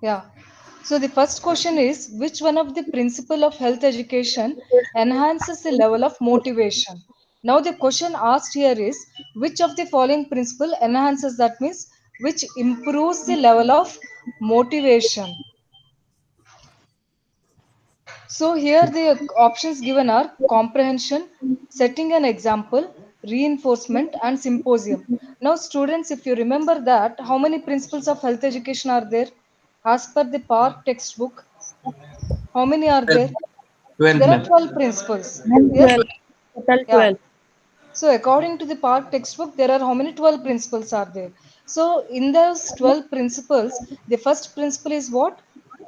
Yeah. So the first question is, which one of the principle of health education enhances the level of motivation? Now the question asked here is, which of the following principle enhances, that means which improves the level of motivation? So here the options given are comprehension, setting an example, reinforcement and symposium. Now students, if you remember that, how many principles of health education are there? As per the Park textbook, how many are 12, there? 12, There are ma'am. 12 principles. And Yes? 12. Total Yeah. 12. So according to the Park textbook, there are how many? 12 principles are there. So in those 12 principles, the first principle is what?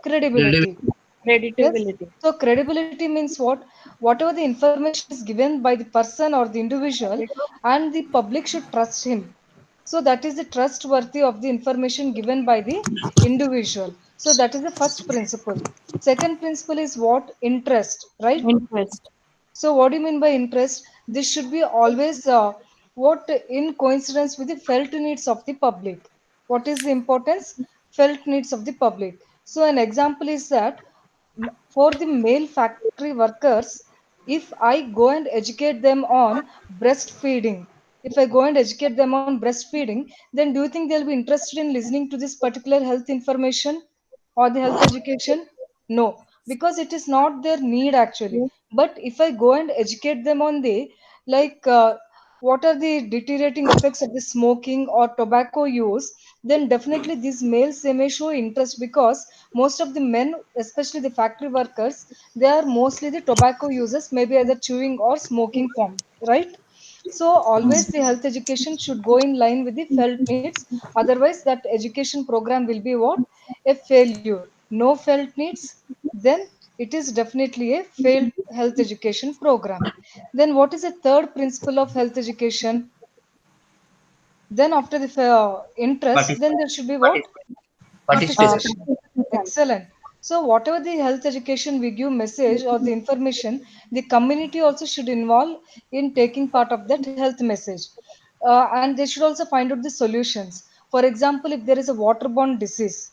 Credibility. Credibility. Yes. Creditability. So credibility means what? Whatever the information is given by the person or the individual, and the public should trust him. So that is the trustworthy of the information given by the individual. So that is the first principle. Second principle is what? Interest, right? Interest. So, what do you mean by interest? This should be always what in coincidence with the felt needs of the public. What is the importance? Felt needs of the public. So, an example is that for the male factory workers, if I go and educate them on breastfeeding, if I go and educate them on breastfeeding, then do you think they'll be interested in listening to this particular health information or the health education? No, because it is not their need actually. But if I go and educate them on the like what are the deteriorating effects of the smoking or tobacco use, then definitely these males they may show interest, because most of the men, especially the factory workers, they are mostly the tobacco users, maybe either chewing or smoking form, right? So always the health education should go in line with the felt needs. Otherwise, that education program will be what? A failure. No felt needs, then it is definitely a failed health education program. Then what is the third principle of health education? Then after the interest, then there should be what? Participation. Participation. Excellent. So whatever the health education we give message or the information, the community also should involve in taking part of that health message. And they should also find out the solutions. For example, if there is a waterborne disease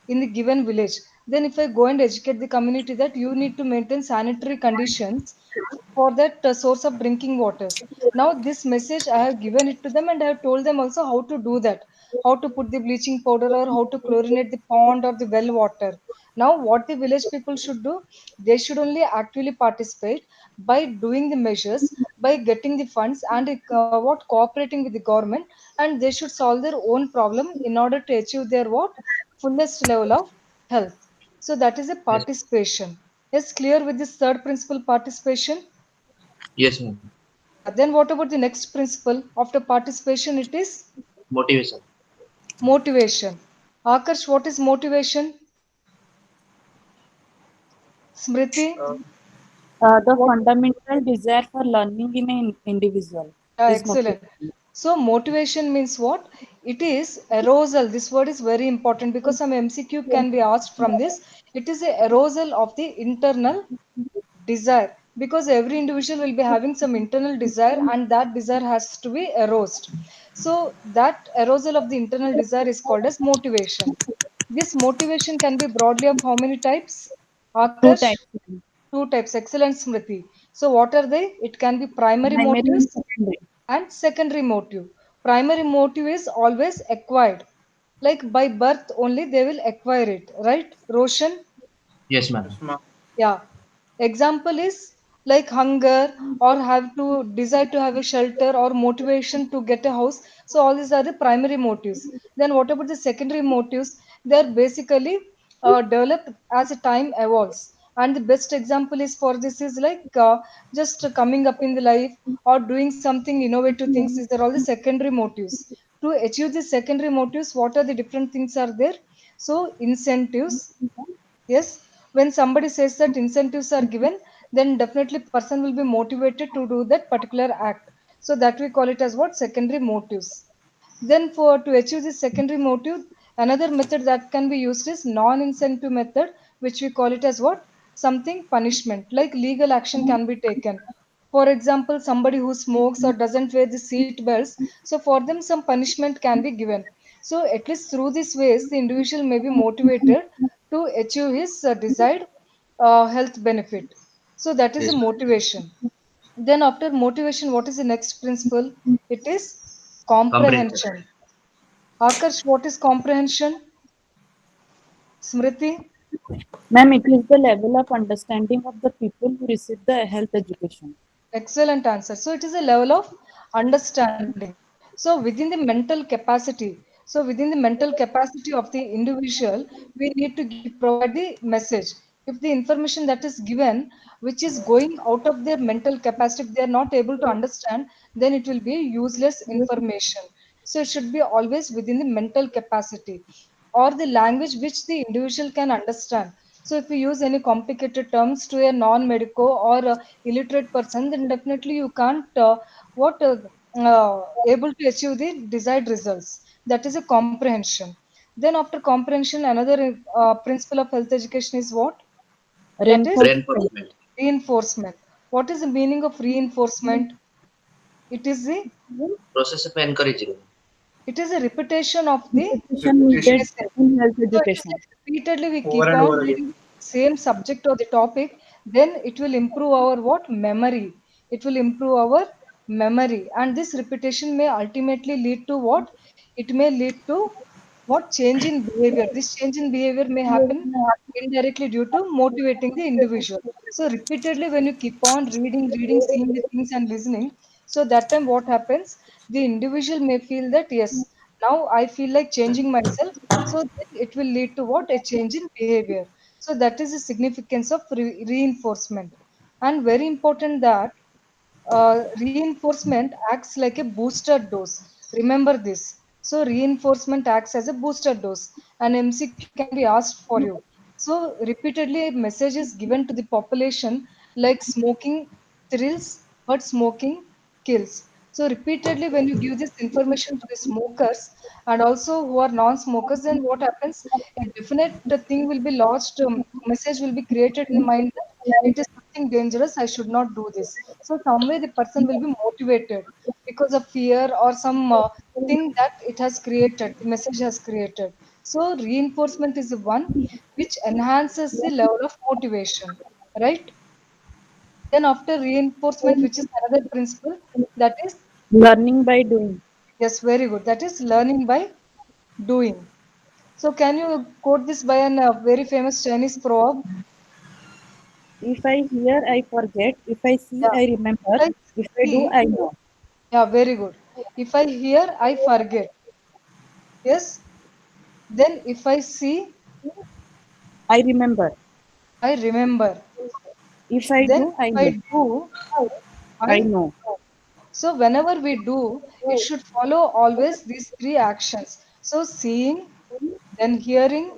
in the given village, then if I go and educate the community that you need to maintain sanitary conditions for that source of drinking waters. Now this message I have given it to them, and I have told them also how to do that, how to put the bleaching powder or how to chlorinate the pond or the well water. Now what the village people should do, they should only actively participate by doing the measures, by getting the funds and what cooperating with the government, and they should solve their own problem in order to achieve their what? Fullest level of health. So that is a Yes. participation. Is clear with this third principle, participation? Yes, ma'am. Yeah. Then what about the next principle? After participation, it is Motivation. motivation. Akash, what is motivation? Smriti, The what? fundamental desire for learning in an individual Yeah, is excellent. motivation. So motivation means what? It is arousal. This word is very important because some MCQ can be asked from this. It is a arousal of the internal desire, because every individual will be having some internal desire and that desire has to be aroused. So that arousal of the internal desire is called as motivation. This motivation can be broadly of how many types? Two Akash? types. Two types. Excellent, Smriti. So what are they? It can be primary Primary and motives secondary. and secondary motive. Primary motive is always acquired, like by birth only they will acquire it, right, Roshan? Yes, ma'am. Yeah. Example is like hunger or have to desire to have a shelter or motivation to get a house. So all these are the primary motives. Then what about the secondary motives? They are basically developed as a time evolves. And the best example is for this is like just coming up in the life or doing something innovative things. These are all the secondary motives. To achieve the secondary motives, what are the different things are there? So incentives. Yes, when somebody says that incentives are given, then definitely person will be motivated to do that particular act. So that we call it as what? Secondary motives. Then for to achieve this secondary motive, another method that can be used is non-incentive method, which we call it as what? Something punishment, like legal action can be taken. For example, somebody who smokes or doesn't wear the seat belts, so for them some punishment can be given. So at least through these ways, the individual may be motivated to achieve his desired health benefit. So that is the Yes, ma'am. motivation. Then after motivation, what is the next principle? It is Comprehension. comprehension. Akash, what is comprehension? Smriti? Ma'am, it is the level of understanding of the people who receive the health education. Excellent answer. So it is a level of understanding. So within the mental capacity, of the individual, we need to provide the message. If the information that is given, which is going out of their mental capacity, if they are not able to understand, then it will be useless information. So it should be always within the mental capacity or the language which the individual can understand. So if we use any complicated terms to a non-medico or illiterate person, then definitely you can't what able to achieve the desired results. That is a comprehension. Then after comprehension, another principle of health education is what? That is Reinforcement. Reinforcement. reinforcement. What is the meaning of reinforcement? It is the Process of encouraging. repetition of the Repetition Repetition needed message. in health So it is education. like repeatedly we over keep and on over again. reading same subject or the topic, then it will improve our what memory. It will improve our memory, and this repetition may ultimately lead to what? It may lead to what? Change in behavior. This change in behavior may happen indirectly due to motivating the individual. So repeatedly, when you keep on reading, seeing the things and listening, so that time what happens? The individual may feel that yes, now I feel like changing myself. So then it will lead to what? A change in behavior. So that is the significance of reinforcement. And very important that reinforcement acts like a booster dose. Remember this. So reinforcement acts as a booster dose. An MCQ can be asked for you. So repeatedly, a message is given to the population like smoking thrills, but smoking kills. So repeatedly, when you give this information to the smokers and also who are non-smokers, then what happens? A definite thing will be lodged. Message will be created in the mind that it is something dangerous. I should not do this. So some way the person will be motivated because of fear or some thing that it has created. The message has created. So reinforcement is the one which enhances the level of motivation, right? Then after reinforcement, which is another principle, that is Learning by doing. yes, very good. That is learning by doing. So can you quote this by a very famous Chinese proverb? If I hear, I forget. If I see, Yeah. I If remember. I If I do, see, I know. yeah, very good. If I hear, I forget. Yes. Then if I see, I remember. I remember. If I Then do, if I I know. do, I I know. know. So whenever we do, it should follow always these three actions. So seeing, then hearing,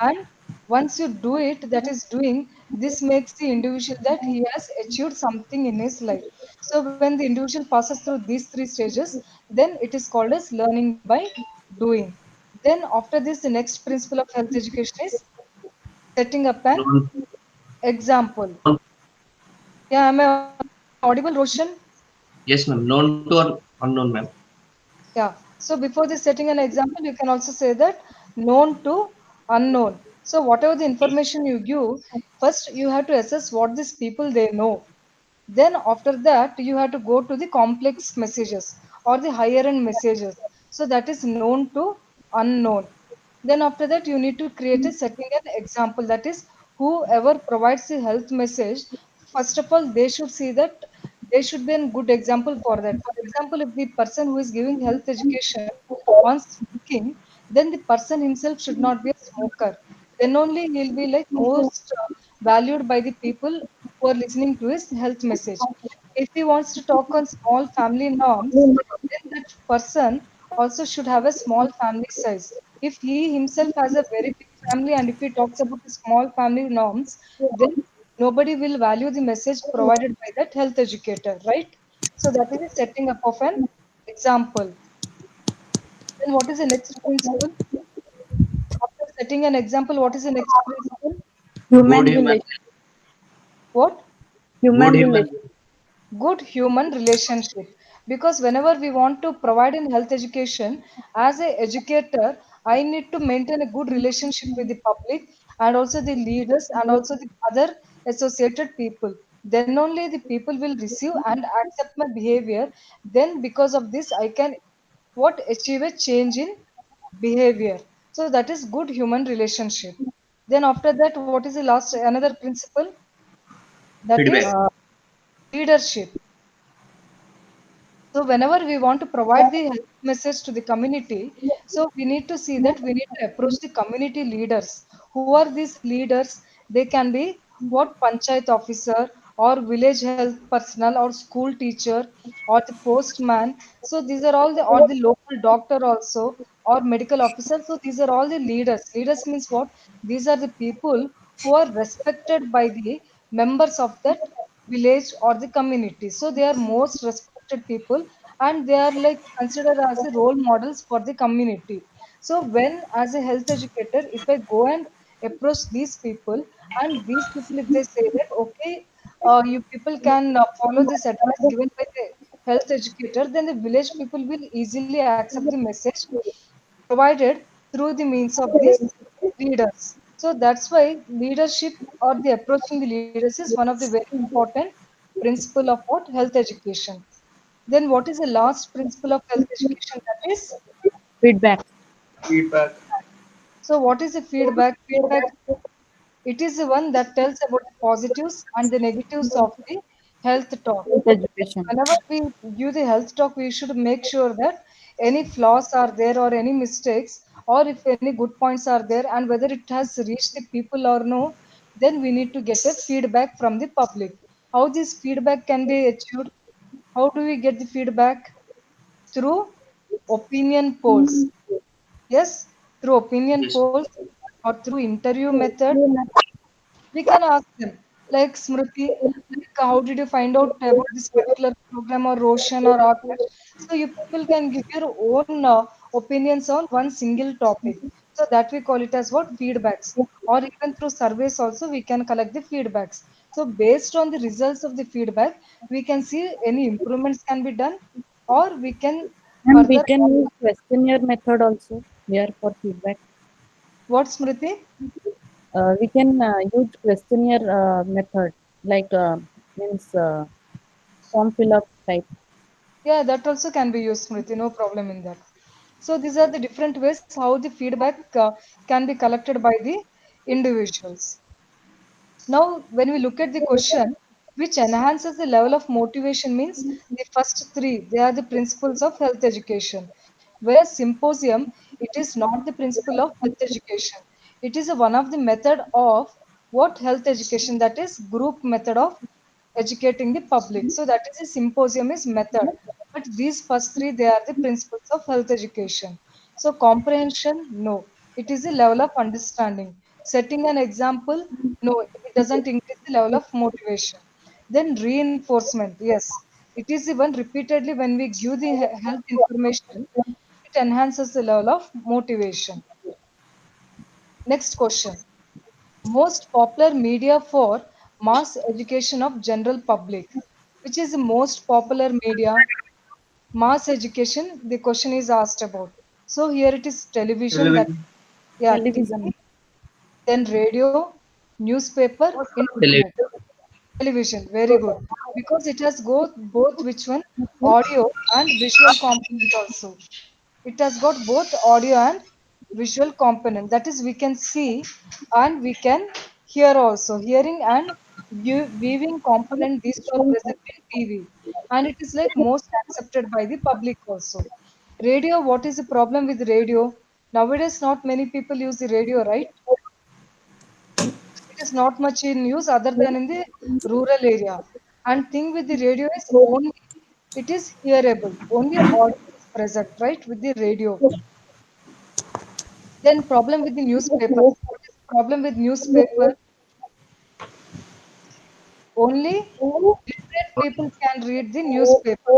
and once you do it, that is doing, this makes the individual that he has achieved something in his life. So when the individual passes through these three stages, then it is called as learning by doing. Then after this, the next principle of health education is setting up an Known, example. known, Yeah, am I audible, Roshan? yes, ma'am. Known to or unknown, ma'am. Yeah. So before this setting an example, you can also say that known to unknown. So whatever the information you give, first you have to assess what these people they know. Then after that, you have to go to the complex messages or the higher end messages. So that is known to unknown. Then after that, you need to create a setting an example. That is, whoever provides the health message, first of all, they should see that they should be a good example for that. For example, if the person who is giving health education on smoking, then the person himself should not be a smoker. Then only he'll be like most valued by the people who are listening to his health message. If he wants to talk on small family norms, then that person also should have a small family size. If he himself has a very big family and if he talks about the small family norms, then nobody will value the message provided by that health educator, right? So that is the setting up of an example. Then what is the next principle? After setting an example, what is the next principle? Human Good human, relation. What? good Human human, relation. Good human relationship. because whenever we want to provide in health education, as a educator, I need to maintain a good relationship with the public and also the leaders and also the other associated people. Then only the people will receive and accept my behavior. Then because of this I can what achieve a change in behavior. So that is good human relationship. Then after that, what is the last another principle? That is Feedback. Uh, leadership. So whenever we want to provide the health message to the community, so we need to see that we need to approach the community leaders. Who are these leaders? They can be what panchayat officer or village health personnel or school teacher or the postman. So these are all the or the local doctor also or medical officer. So these are all the leaders. Leaders means what? These are the people who are respected by the members of that village or the community. So they are most respected people and they are like considered as a role models for the community. So when as a health educator, if I go and approach these people and these people if they say that okay, you people can follow this advice given by the health educator, then the village people will easily accept the message provided through the means of these leaders. So that's why leadership or the approaching the leaders is one of the very important principle of what health education. Then what is the last principle of health education? That is Feedback. Feedback. so what is the feedback? Feedback, it is the one that tells about the positives and the negatives of the health talk. Health education. Whenever we give the health talk, we should make sure that any flaws are there or any mistakes, or if any good points are there, and whether it has reached the people or no, then we need to get a feedback from the public. How this feedback can be achieved? How do we get the feedback? Through opinion polls. Yes, through opinion Yes. polls or through interview method we can ask them, like Smriti, like how did you find out about this particular program or Roshan or Akash? So you people can give your own opinions on one single topic. So that we call it as what feedbacks. Or even through surveys also we can collect the feedbacks. So based on the results of the feedback, we can see any improvements can be done, or we can And we further. can use questionnaire method also here for feedback. What Smriti? We can use questionnaire method like means form fill up type. Yeah, that also can be used, Smriti. No problem in that. So these are the different ways how the feedback can be collected by the individuals. Now, when we look at the question, which enhances the level of motivation means the first three, they are the principles of health education. Whereas symposium, it is not the principle of health education. It is a one of the method of what health education, that is group method of educating the public. So that is a symposium is method. But these first three, they are the principles of health education. So comprehension, no. It is a level of understanding. Setting an example, no, it doesn't increase the level of motivation. Then reinforcement, yes. It is even repeatedly when we give the health information, it enhances the level of motivation. Next question. Most popular media for mass education of general public. Which is the most popular media? Mass education, the question is asked about. So here it is television, that Television. yeah, Television. TV, then radio, newspaper, internet. Television. Television, very good. Because it has both which one? Audio and visual component also. It has got both audio and visual component. That is, we can see and we can hear also. Hearing and viewing component, these two are present in TV. And it is like most accepted by the public also. Radio, what is the problem with radio? Nowadays, not many people use the radio, right? It is not much in use other than in the rural area. And thing with the radio is only it is hearable. Only audio is present, right, with the radio. Then problem with the newspapers. What is the problem with newspaper? Only literate people can read the newspaper.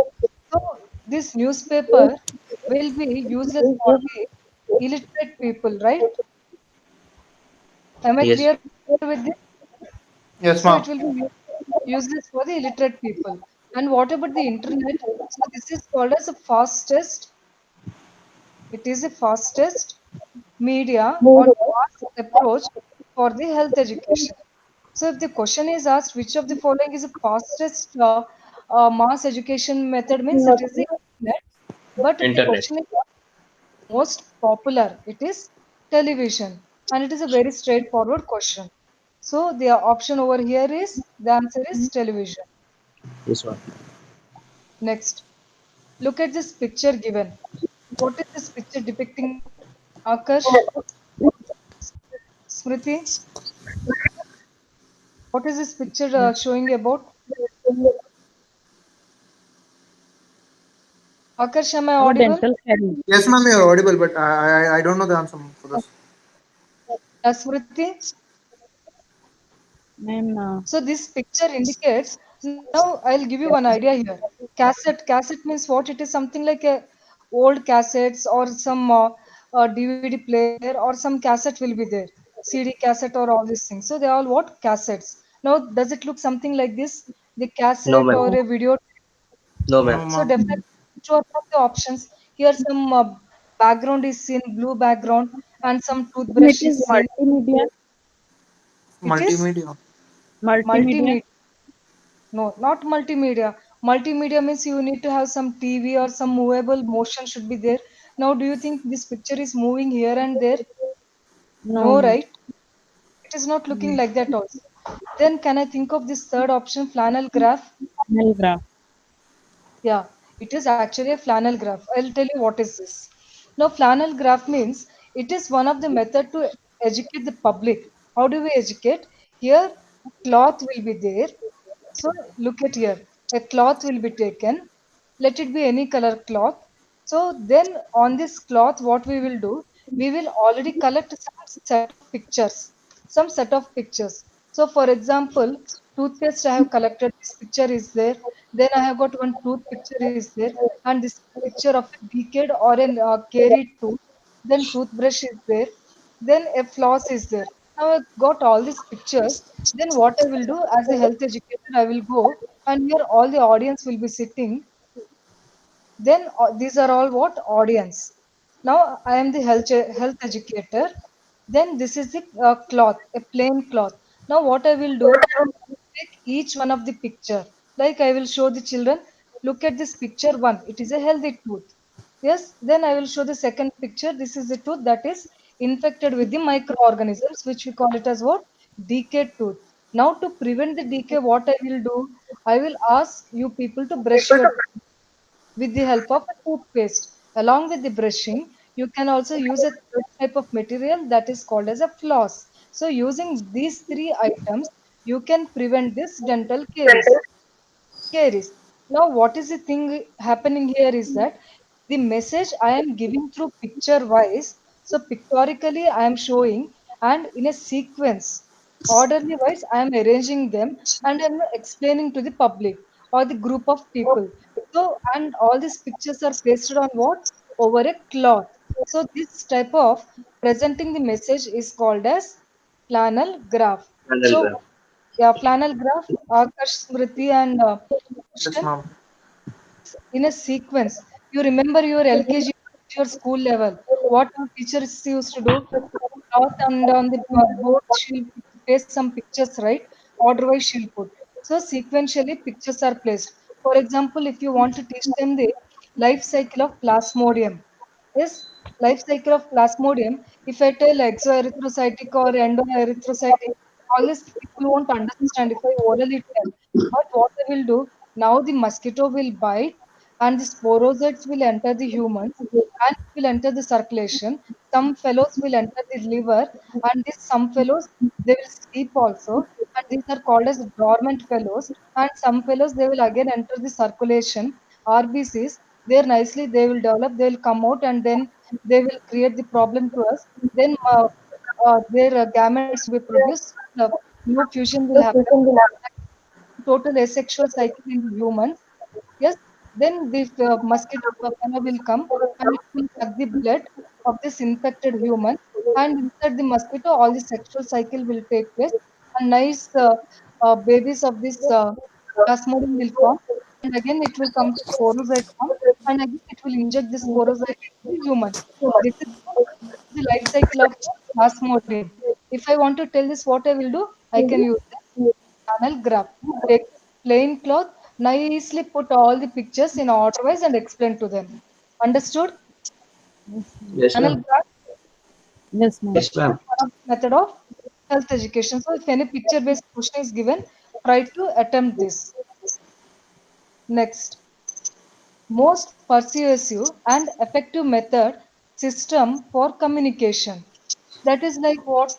So this newspaper will be useless for the illiterate people, right? Am I Yes. clear with this? So Yes, it will ma'am. be useless for the illiterate people. And what about the internet? So this is called as the fastest. It is the fastest media or fast approach for the health education. So if the question is asked which of the following is the fastest mass education method means it is the internet. But if the Internet. question is most popular, it is television, and it is a very straightforward question. So the option over here is the answer is television. This one. Next, look at this picture given. What is this picture depicting about? Akash, Smriti, what is this picture showing about? Akash, am I Our audible? dental caries. Yes, ma'am, you're audible, but I don't know the answer for this. Smriti? Ma'am, So this picture indicates. Now I'll give you one idea here. Cassette means what? It is something like a old cassettes or some DVD player or some cassette will be there. CD cassette or all these things. So they are all what? Cassettes. Now does it look something like this? The No, cassette ma'am. or a video. No, ma'am. No, So ma'am. definitely which one of the options? Here some background is seen, blue background, and some it toothbrush is is seen. multimedia. It is Multimedia. Multimedia. multimedia. No, not multimedia. Multimedia means you need to have some TV or some movable motion should be there. Now, do you think this picture is moving here and there? No, No, no. right? It is not looking like that also. Then can I think of this third option, flannel graph? Panel graph. Yeah, it is actually a flannel graph. I'll tell you what is this. Now, flannel graph means it is one of the method to educate the public. How do we educate? Here, cloth will be there. So look at here. A cloth will be taken. Let it be any color cloth. So then on this cloth, what we will do? We will already collect some set of pictures. Some set of pictures. So for example, toothpaste I have collected. This picture is there. Then I have got one tooth picture is there, and this picture of a decayed or an carried tooth. Then toothbrush is there. Then a floss is there. Now I got all these pictures. Then what I will do as a health educator, I will go and here all the audience will be sitting. Then these are all what audience. Now I am the health educator. Then this is the cloth, a plain cloth. Now what I will do, take each one of the picture. Like I will show the children, look at this picture one. It is a healthy tooth. Yes, then I will show the second picture. This is the tooth that is infected with the microorganisms, which we call it as what? Decayed tooth. Now to prevent the decay, what I will do, I will ask you people to brush your teeth with the help of a toothpaste. Along with the brushing, you can also use a third type of material that is called as a floss. So using these three items, you can prevent this dental caries. Now, what is the thing happening here is that the message I am giving through picture wise, so pictorically I am showing and in a sequence, orderly wise, I am arranging them and I am explaining to the public or the group of people. So, and all these pictures are pasted on what? Over a cloth. So, this type of presenting the message is called as flannel graph. Panel So, graph. yeah, flannel graph, Akash, Smriti, and Yes, Christian, ma'am. it's in a sequence. You remember your LKG, your school level, what our teachers used to do? Cloth and on the board, she'll paste some pictures, right? Order-wise, she'll put. So sequentially, pictures are placed. For example, if you want to teach them the life cycle of Plasmodium, yes, life cycle of Plasmodium. If I tell exoerythrocytic or endoerythrocytic, all these people won't understand if I orally tell. But what I will do now, the mosquito will bite, and the sporozoites will enter the humans, and it will enter the circulation. Some fellows will enter the liver, and these some fellows they will sleep also, and these are called as dormant fellows. And some fellows they will again enter the circulation. RBCs there nicely they will develop, they will come out, and then they will create the problem to us. Then their gametes will be produced. No fusion will happen. Total asexual cycle in the humans. Yes, then the mosquito buffalo will come and it will suck the blood of this infected human. And inside the mosquito, all the sexual cycle will take place. And nice babies of this plasmodium will form. and again it will come to sporozoite form, and again it will inject this sporozoite into the human. This is the life cycle of Plasmodium. If I want to tell this, what I will do, I can use the channel graph. Take this plain cloth, nicely put all the pictures in order wise and explain to them. Understood? Yes, ma'am. Yes, Channel ma'am. graph Yes, ma'am. Yes, ma'am. is one of the method of health education. So if any picture based question is given, try to attempt this. Next, most persuasive and effective method system for communication. That is like what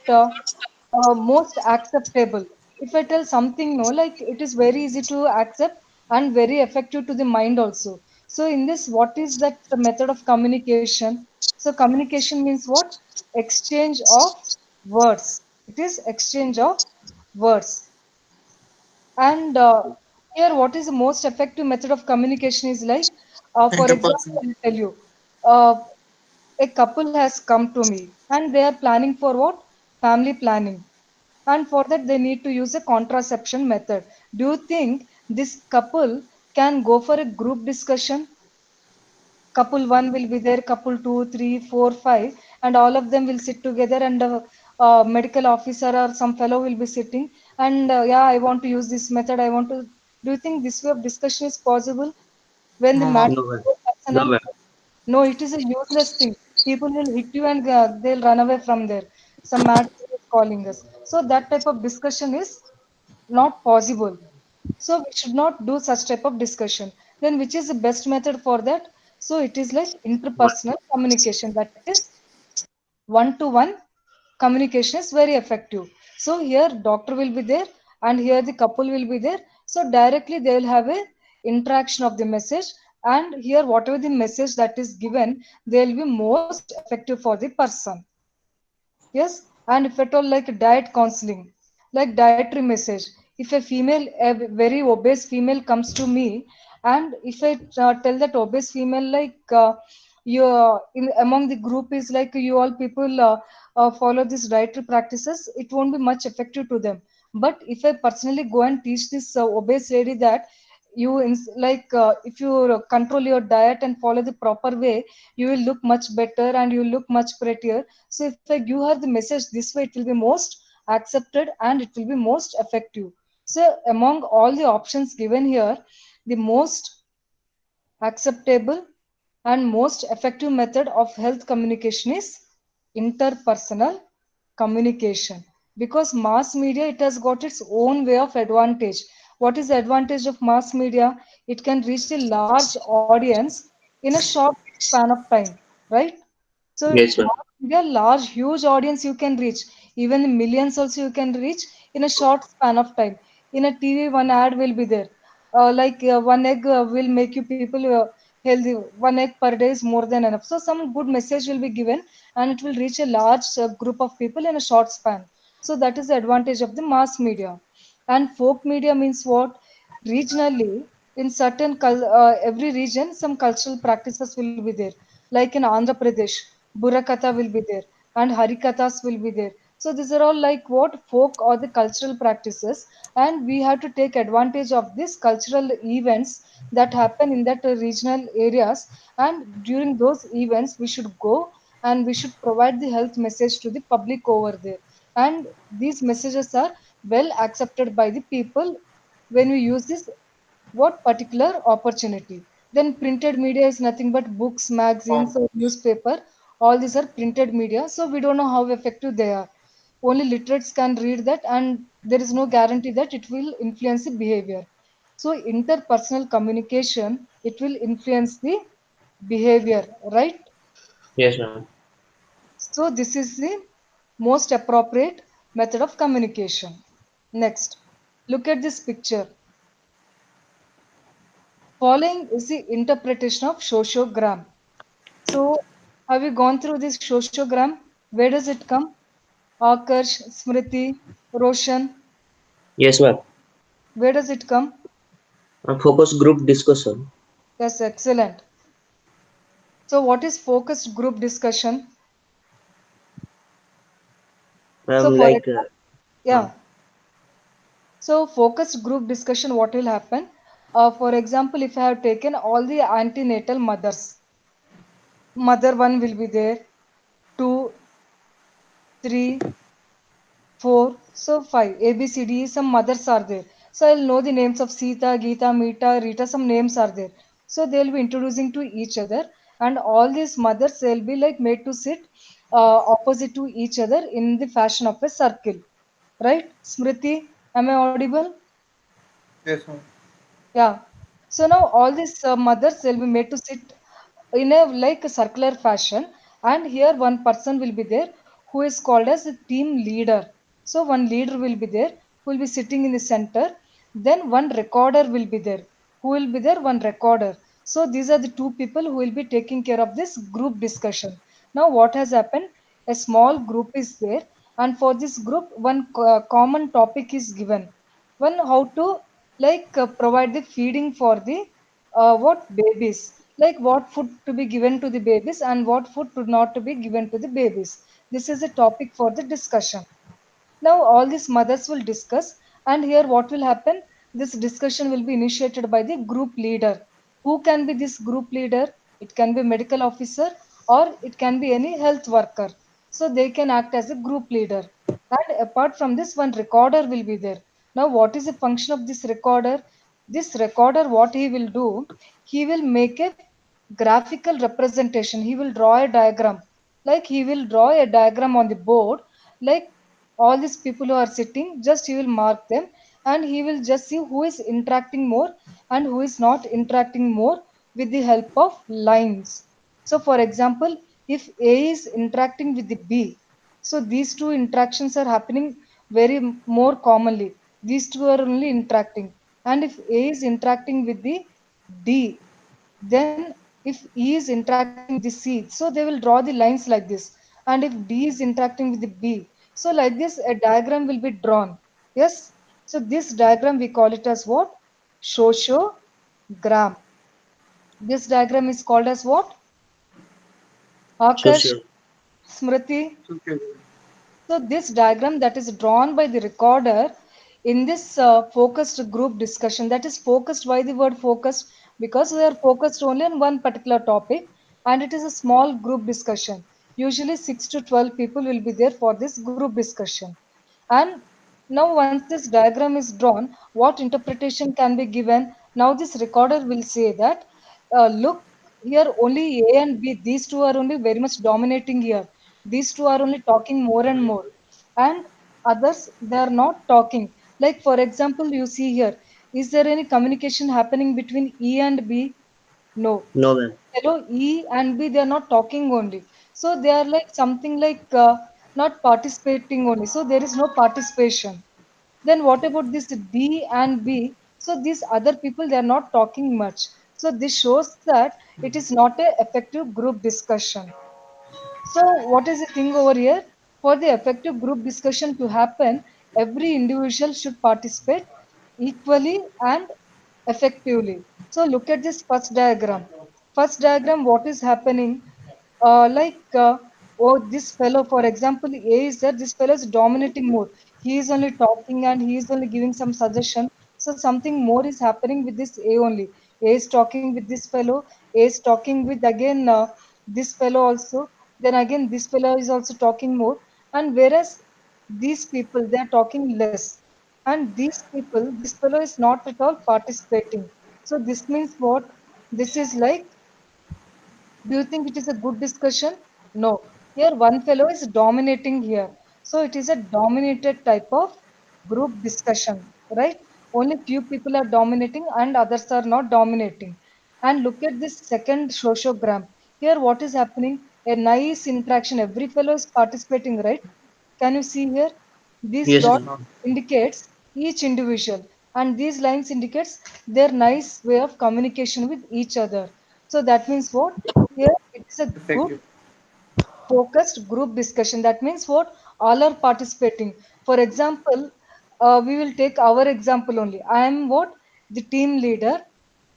most acceptable. If I tell something no, like it is very easy to accept and very effective to the mind also. So in this, what is that the method of communication? So communication means what? Exchange of words. It is exchange of words. And here, what is the most effective method of communication is like, for example, Interpersonal. I'll tell you, uh, a couple has come to me and they are planning for what? Family planning. And for that, they need to use a contraception method. Do you think this couple can go for a group discussion? Couple one will be there, couple two, three, four, five, and all of them will sit together, and medical officer or some fellow will be sitting, and yeah, I want to use this method. I want to. Do you think this way of discussion is possible when the No, matter ma'am. No, is ma'am. so No, personal? ma'am. No, it is a useless thing. People will hit you and they'll run away from there. Some matter is calling us. So that type of discussion is not possible. So we should not do such type of discussion. Then which is the best method for that? So it is like One. interpersonal communication. That is one to one communication is very effective. So here doctor will be there and here the couple will be there. So directly they will have a interaction of the message, and here whatever the message that is given, they will be most effective for the person. Yes, and if at all like diet counseling, like dietary message. If a very obese female comes to me, and if I tell that obese female like you among the group is like you all people follow these dietary practices, it won't be much effective to them. But if I personally go and teach this obese lady that if you control your diet and follow the proper way, you will look much better and you will look much prettier. So if I give her the message this way, it will be most accepted and it will be most effective. So among all the options given here, the most acceptable and most effective method of health communication is interpersonal communication, because mass media, it has got its own way of advantage. What is the advantage of mass media? It can reach a large audience in a short span of time, right? So Yes, ma'am. mass media, large huge audience you can reach, even the millions also you can reach in a short span of time. In a TV, one ad will be there, one egg will make you people healthy. One egg per day is more than enough. So some good message will be given and it will reach a large group of people in a short span. So that is the advantage of the mass media. And folk media means what? Regionally, in every region, some cultural practices will be there. Like in Andhra Pradesh, Burakatha will be there and Harikathas will be there. So these are all like what? Folk or the cultural practices, and we have to take advantage of these cultural events that happen in that regional areas, and during those events we should go and we should provide the health message to the public over there, and these messages are well accepted by the people when we use this what particular opportunity. Then printed media is nothing but books, magazines, or newspaper. All these are printed media, so we don't know how effective they are. Only literates can read that, and there is no guarantee that it will influence the behavior. So interpersonal communication, it will influence the behavior, right? Yes, ma'am. So this is the most appropriate method of communication. Next, look at this picture. Following is the interpretation of sociogram. So, have you gone through this sociogram? Where does it come? Akarsh, Smriti, Roshan. Yes, ma'am. Where does it come? Focus group discussion. That's excellent. So, what is focused group discussion? So, for example, Uh, yeah. So, focused group discussion, what will happen? For example, if I have taken all the antenatal mothers, mother one will be there, two, three, four, so five. A, B, C, D, some mothers are there. So I'll know the names of Sita, Geeta, Meeta, Rita, some names are there. So they'll be introducing to each other, and all these mothers they'll be like made to sit opposite to each other in the fashion of a circle. Right? Smriti, am I audible? Yes, ma'am. Yeah. So now all these mothers will be made to sit in a like a circular fashion, and here one person will be there who is called as a team leader. So one leader will be there who will be sitting in the center. Then one recorder will be there. Who will be there? One recorder. So these are the two people who will be taking care of this group discussion. Now what has happened? A small group is there, and for this group, one common topic is given. One how to provide the feeding for the what babies, like what food to be given to the babies and what food to not to be given to the babies. This is a topic for the discussion. Now all these mothers will discuss, and here what will happen? This discussion will be initiated by the group leader. Who can be this group leader? It can be medical officer or it can be any health worker. So they can act as a group leader. And apart from this, one recorder will be there. Now, what is the function of this recorder? This recorder, what he will do? He will make a graphical representation. He will draw a diagram. Like he will draw a diagram on the board, like all these people who are sitting, just he will mark them, and he will just see who is interacting more and who is not interacting more with the help of lines. So for example, if A is interacting with the B, so these two interactions are happening very more commonly. These two are only interacting. And if A is interacting with the D, then if E is interacting with the C, so they will draw the lines like this. And if D is interacting with the B, so like this, a diagram will be drawn. Yes. So this diagram we call it as what? Sociogram. This diagram is called as what? Akash, Social. Smriti. Okay. So this diagram that is drawn by the recorder in this focused group discussion, that is focused. Why the word focused? Because we are focused only on one particular topic, and it is a small group discussion. Usually 6 to 12 people will be there for this group discussion. And now once this diagram is drawn, what interpretation can be given? Now this recorder will say that, look, here only A and B, these two are only very much dominating here. These two are only talking more and more. And others, they are not talking. Like for example, you see here, is there any communication happening between E and B? No. No, ma'am. Hello, E and B, they are not talking only. So they are like something like not participating only. So there is no participation. Then what about this D and B? So these other people, they are not talking much. So this shows that it is not a effective group discussion. So, what is the thing over here? For the effective group discussion to happen, every individual should participate equally and effectively. So, look at this first diagram. First diagram, what is happening? Oh, this fellow, for example, A is there, this fellow is dominating more. He is only talking and he is only giving some suggestion. So, something more is happening with this A only. A is talking with this fellow, A is talking with again this fellow also, then again this fellow is also talking more, and whereas these people they are talking less, and these people, this fellow is not at all participating. So this means what? This is like, do you think it is a good discussion? No. Here one fellow is dominating here. So it is a dominated type of group discussion, right? Only few people are dominating and others are not dominating. And look at this second sociogram. Here what is happening? A nice interaction. Every fellow is participating, right? Can you see here? These Yes, Yes, dots ma'am. ma'am. indicates each individual, and these lines indicates their nice way of communication with each other. So that means what? Here it is a good Effective. focused group discussion. That means what? All are participating. For example, we will take our example only. I am what? The team leader.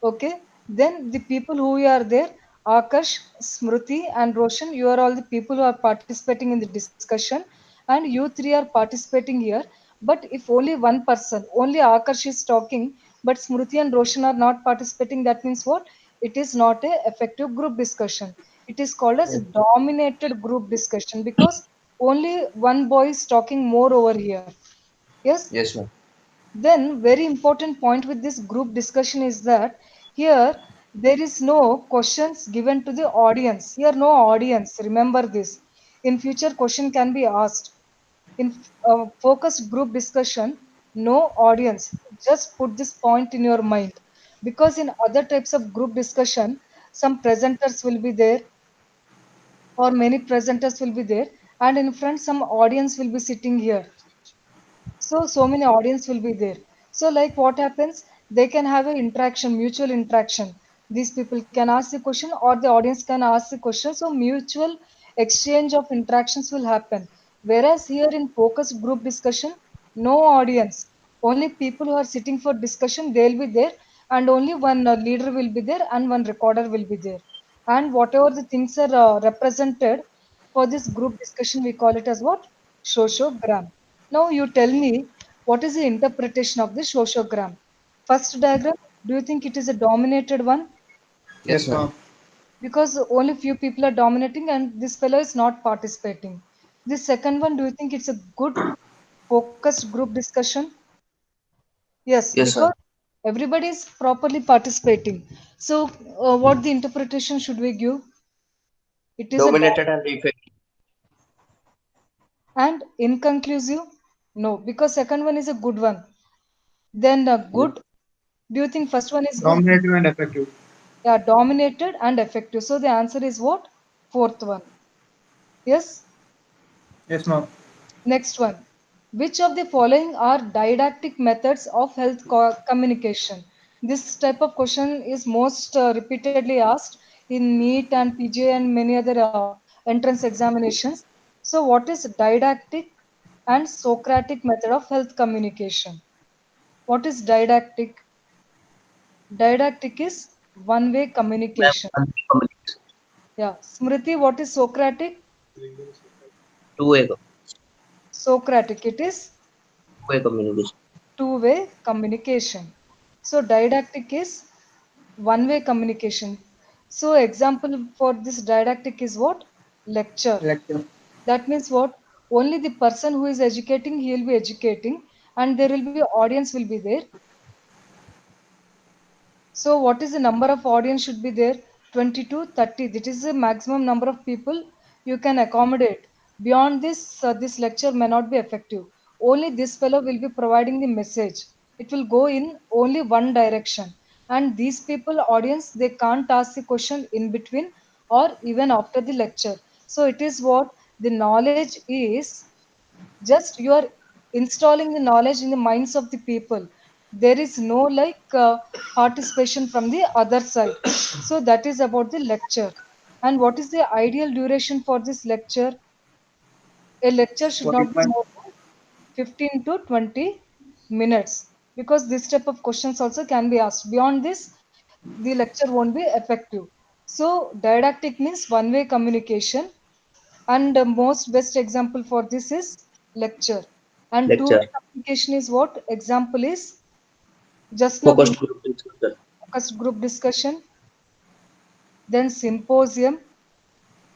Okay. Then the people who are there, Akash, Smriti, and Roshan, you are all the people who are participating in the discussion, and you three are participating here. But if only one person, only Akash is talking, but Smriti and Roshan are not participating. That means what? It is not a effective group discussion. It is called as dominated group discussion because only one boy is talking more over here. Yes. Yes, ma'am. Then, very important point with this group discussion is that here there is no questions given to the audience. Here, no audience. Remember this. In future, question can be asked. In focused group discussion, no audience. Just put this point in your mind. Because in other types of group discussion, some presenters will be there, or many presenters will be there, and in front, some audience will be sitting here. So many audience will be there. So like what happens, they can have an interaction, mutual interaction. These people can ask the question or the audience can ask the question, so mutual exchange of interactions will happen. Whereas here in focused group discussion, no audience, only people who are sitting for discussion, they'll be there, and only one leader will be there and one recorder will be there, and whatever the things are represented for this group discussion, we call it as what? Sociogram. Now you tell me, what is the interpretation of the sociogram? First diagram, do you think it is a dominated one? Yes, Yes, ma'am. ma'am. Because only few people are dominating and this fellow is not participating. The second one, do you think it's a good focused group discussion? Yes, Yes, because ma'am. everybody is properly participating. So, what the interpretation should we give? It is a Dominated and effective. and inconclusive? No, because second one is a good one. Then good. Do you think first one is good? Dominative and effective. Yeah, dominated and effective. So the answer is what? Fourth one. Yes. Yes, ma'am. Next one. Which of the following are didactic methods of health communication? This type of question is most repeatedly asked in NEET and PGA and many other entrance examinations. So, what is didactic and Socratic method of health communication? What is didactic? Didactic is one-way Ma'am, communication. communication. Yeah. Smriti, what is Socratic? Two-way, Socratic, it is two-way communication. two-way communication. So didactic is one-way communication. So example for this didactic is what? Lecture. Lecture. That means what? Only the person who is educating, he will be educating, and there will be audience will be there. So what is the number of audience should be there? 20 to 30. That is the maximum number of people you can accommodate. Beyond this, this lecture may not be effective. Only this fellow will be providing the message. It will go in only one direction. And these people, audience, they can't ask the question in between or even after the lecture. So it is what the knowledge is, just you are installing the knowledge in the minds of the people. There is no like participation from the other side. So that is about the lecture. And what is the ideal duration for this lecture? A lecture should not be 45. more than 15 to 20 minutes, because this type of questions also can be asked. Beyond this, the lecture won't be effective. So didactic means one way communication, and the most best example for this is lecture. And two-way Lecture. communication is what? Example is just now we Focused group discussion. focused group discussion, then symposium,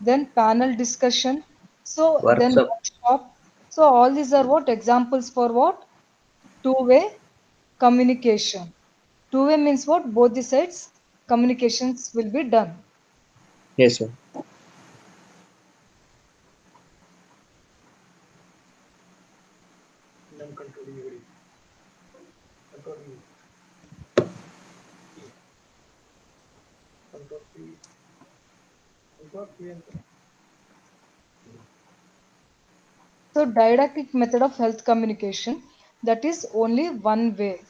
then panel discussion, so then Workshop. workshop. So all these are what examples for what? Two-way communication. Two-way means what? Both the sides communications will be done. Yes, ma'am. So didactic method of health communication, that is only one way.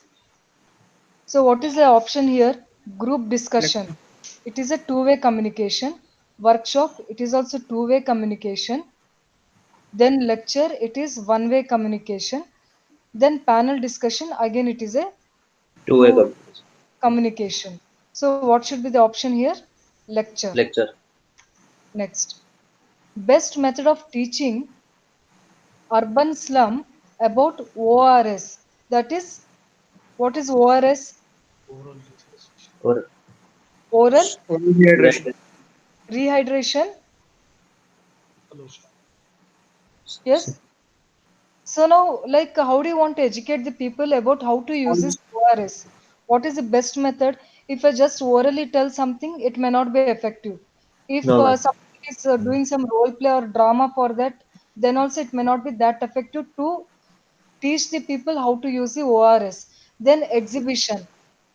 So what is the option here? Group discussion. Lecture. It is a two-way communication. Workshop, it is also two-way communication. Then lecture, it is one-way communication. Then panel discussion, again it is a Two-way two-way communication. communication. So what should be the option here? Lecture. Lecture. Next. Best method of teaching urban slum about ORS. That is, what is ORS? Or Oral Oral dehydration. right. rehydration. Yes. So now, like, how do you want to educate the people about how to use this ORS? What is the best method? If I just orally tell something, it may not be effective. If No, ma'am. somebody is doing some role play or drama for that, then also it may not be that effective to teach the people how to use the ORS. Then exhibition,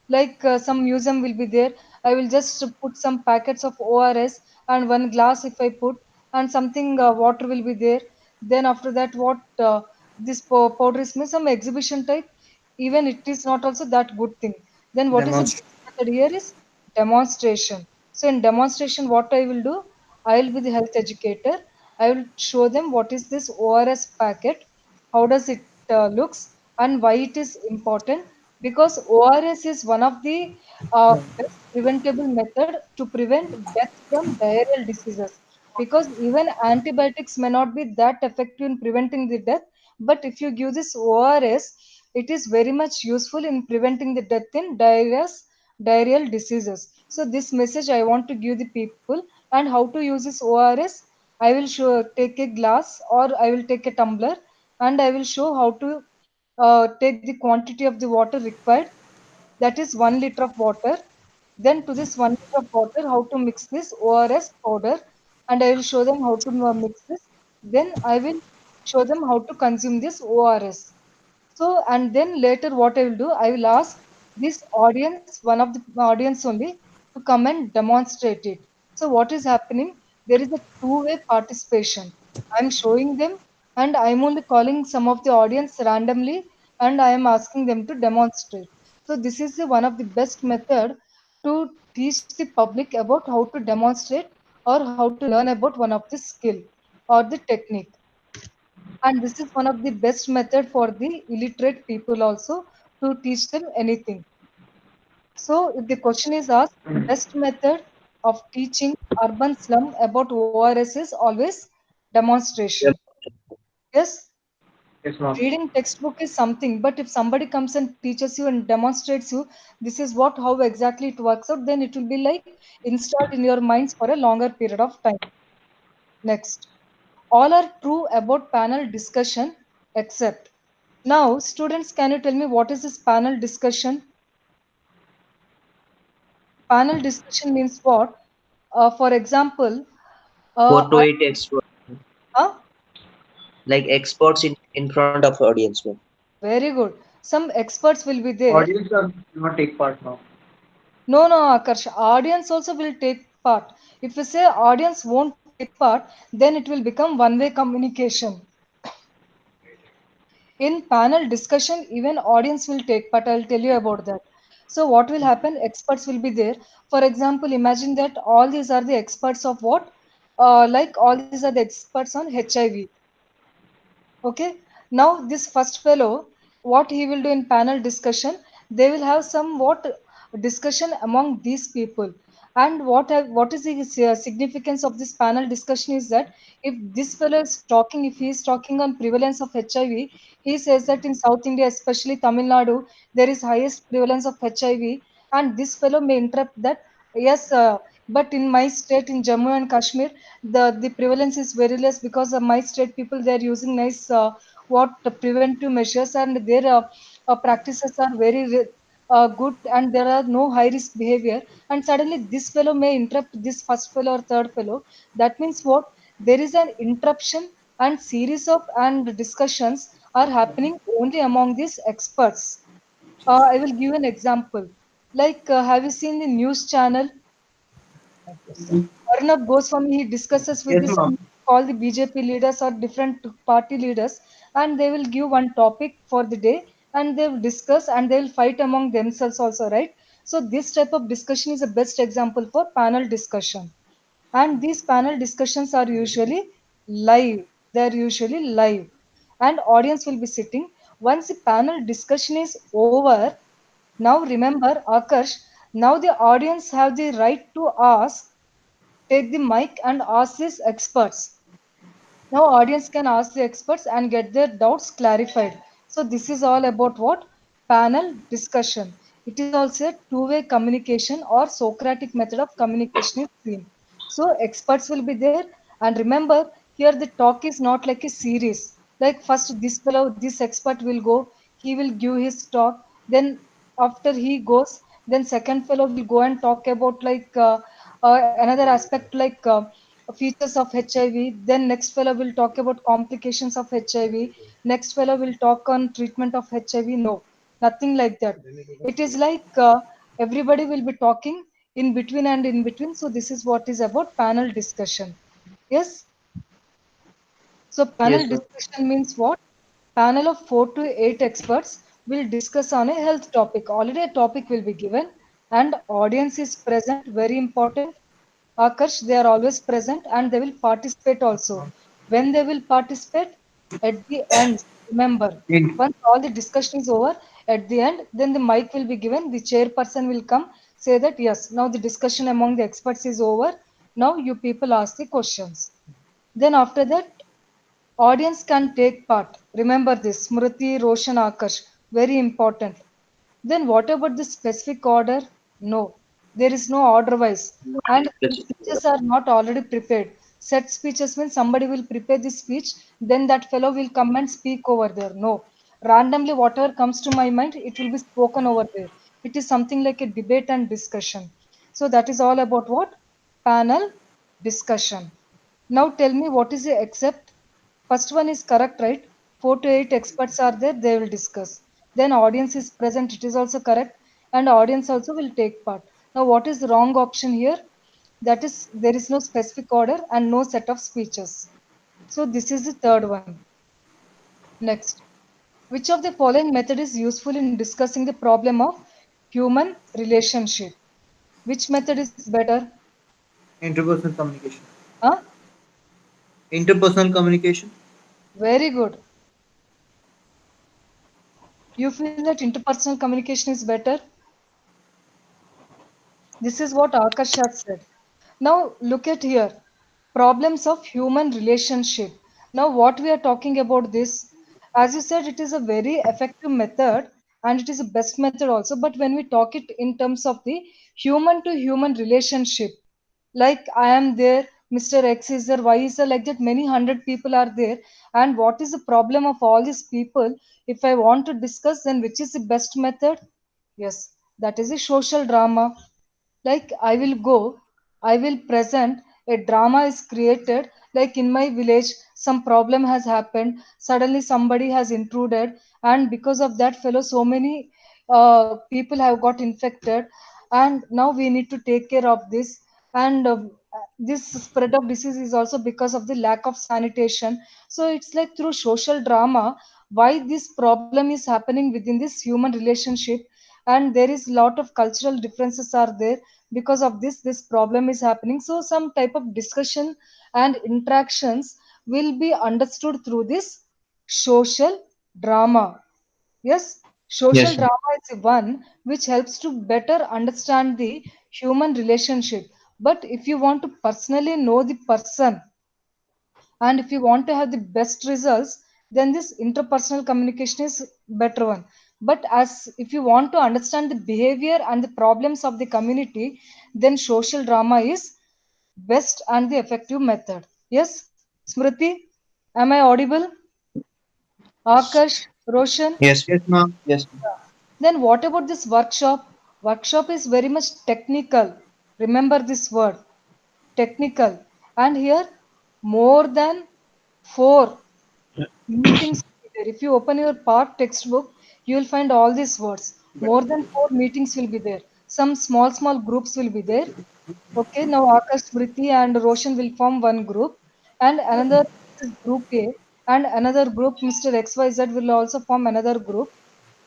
like some museum will be there. I will just put some packets of ORS and one glass if I put, and something water will be there. Then after that, what this powder is means some exhibition type. Even it is not also that good thing. Then what is the Demonstration. best method here is demonstration. So in demonstration, what I will do, I will be the health educator. I will show them what is this ORS packet, how does it looks, and why it is important, because ORS is one of the best preventable method to prevent death from diarrheal diseases. Because even antibiotics may not be that effective in preventing the death, but if you give this ORS, it is very much useful in preventing the death in diarrheal diseases. So this message I want to give the people, and how to use this ORS. I will show take a glass or I will take a tumbler, and I will show how to take the quantity of the water required, that is 1 liter of water. Then to this 1 liter of water, how to mix this ORS powder, and I will show them how to mix this. Then I will show them how to consume this ORS. So, and then later what I will do, I will ask this audience, one of the audience only, to come and demonstrate it. So, what is happening? There is a two-way participation. I'm showing them, and I'm only calling some of the audience randomly, and I am asking them to demonstrate. So, this is the one of the best method to teach the public about how to demonstrate or how to learn about one of the skill or the technique. And this is one of the best method for the illiterate people also to teach them anything. So if the question is asked, best method of teaching urban slum about ORS is always demonstration. Yep. Yes, Yes, ma'am. reading textbook is something, but if somebody comes and teaches you and demonstrates you, this is what how exactly it works out, then it will be like installed in your minds for a longer period of time. Next, all are true about panel discussion except. Now, students, can you tell me what is this panel discussion? Panel discussion means what? For example, What to I, it expert, huh? like experts in front of audience, ma'am. Very good. Some experts will be there. Audience does not take part now. No, no, Akarsh. Audience also will take part. If we say audience won't take part, then it will become one-way communication. In panel discussion, even audience will take part. I'll tell you about that. So what will happen? Experts will be there. For example, imagine that all these are the experts of what? Like all these are the experts on HIV. Okay. Now this first fellow, what he will do in panel discussion, they will have some what discussion among these people. And what is the significance of this panel discussion is that if this fellow is talking, if he is talking on prevalence of HIV, he says that in South India, especially Tamil Nadu, there is highest prevalence of HIV, and this fellow may interrupt that. Yes, but in my state, in Jammu and Kashmir, the prevalence is very less because of my state people they are using nice what preventive measures, and their practices are very good, and there are no high risk behavior. And suddenly this fellow may interrupt this first fellow or third fellow. That means what? There is an interruption, and series of and discussions are happening only among these experts. I will give an example. Like, have you seen the news channel? Arnab Goswami, he discusses with Yes, this ma'am. all the BJP leaders or different party leaders, and they will give one topic for the day, and they will discuss and they will fight among themselves also, right? So this type of discussion is the best example for panel discussion. And these panel discussions are usually live. They are usually live, and audience will be sitting. Once the panel discussion is over, now remember, Akash, now the audience have the right to ask, take the mic and ask these experts. Now audience can ask the experts and get their doubts clarified. So this is all about what? Panel discussion. It is also a two-way communication or Socratic method of communication is seen. So experts will be there, and remember here the talk is not like a series. Like first this fellow, this expert will go, he will give his talk. Then after he goes, then second fellow will go and talk about like another aspect like features of HIV. Then next fellow will talk about complications of HIV. Next fellow will talk on treatment of HIV. No, nothing like that. It is like everybody will be talking in between and in between. So this is what is about panel discussion. Yes. So panel Yes, sir. discussion means what? Panel of 4 to 8 experts will discuss on a health topic. Already a topic will be given and audience is present. Very important. Akash, they are always present and they will participate also. When they will participate? At the end, remember, In once all the discussion is over, at the end, then the mic will be given. The chairperson will come, say that yes, now the discussion among the experts is over. Now you people ask the questions. Then after that, audience can take part. Remember this, Smriti, Roshan, Akash, very important. Then what about the specific order? No, there is no order wise. And the speeches are not already prepared. Set speeches means somebody will prepare the speech, then that fellow will come and speak over there. No, randomly whatever comes to my mind, it will be spoken over there. It is something like a debate and discussion. So that is all about what? Panel discussion. Now tell me what is the accept. First one is correct, right? 4 to 8 experts are there, they will discuss. Then audience is present, it is also correct, and audience also will take part. Now, what is the wrong option here? That is, there is no specific order and no set of speeches. So this is the third one. Next, which of the following method is useful in discussing the problem of human relationship? Which method is better? interpersonal communication. Huh? Interpersonal communication. Very good. You feel that interpersonal communication is better? This is what Akash has said. Now look at here. Problems of human relationship. Now what we are talking about this, as you said, it is a very effective method and it is the best method also. But when we talk it in terms of the human to human relationship, like I am there, Mr. X is there, Y is there, like that many hundred people are there. And what is the problem of all these people? If I want to discuss, then which is the best method? Yes, that is a social drama. Like I will go, I will present, a drama is created. Like in my village some problem has happened, suddenly somebody has intruded, and because of that fellow so many people have got infected, and now we need to take care of this. And this spread of disease is also because of the lack of sanitation. So it's like through social drama why this problem is happening within this human relationship, and there is lot of cultural differences are there. Because of this problem is happening, so some type of discussion and interactions will be understood through this social drama. Yes, social Yes, sir. drama is the one which helps to better understand the human relationship. But if you want to personally know the person, and if you want to have the best results, then this interpersonal communication is better one. But as if you want to understand the behavior and the problems of the community, then social drama is best and the effective method. Yes, Smriti, am I audible? Akash, Roshan? Yes, Yes, ma'am. yes, Then what about this workshop? Workshop is very much technical. Remember this word, technical. And here, more than 4 meetings will be there. If you open your part textbook, you will find all these words. More than 4 meetings will be there. Some small, small groups will be there. Okay, now Akash, Smriti, and Roshan will form one group, and another is group A, and another group, Mr. XYZ, will also form another group.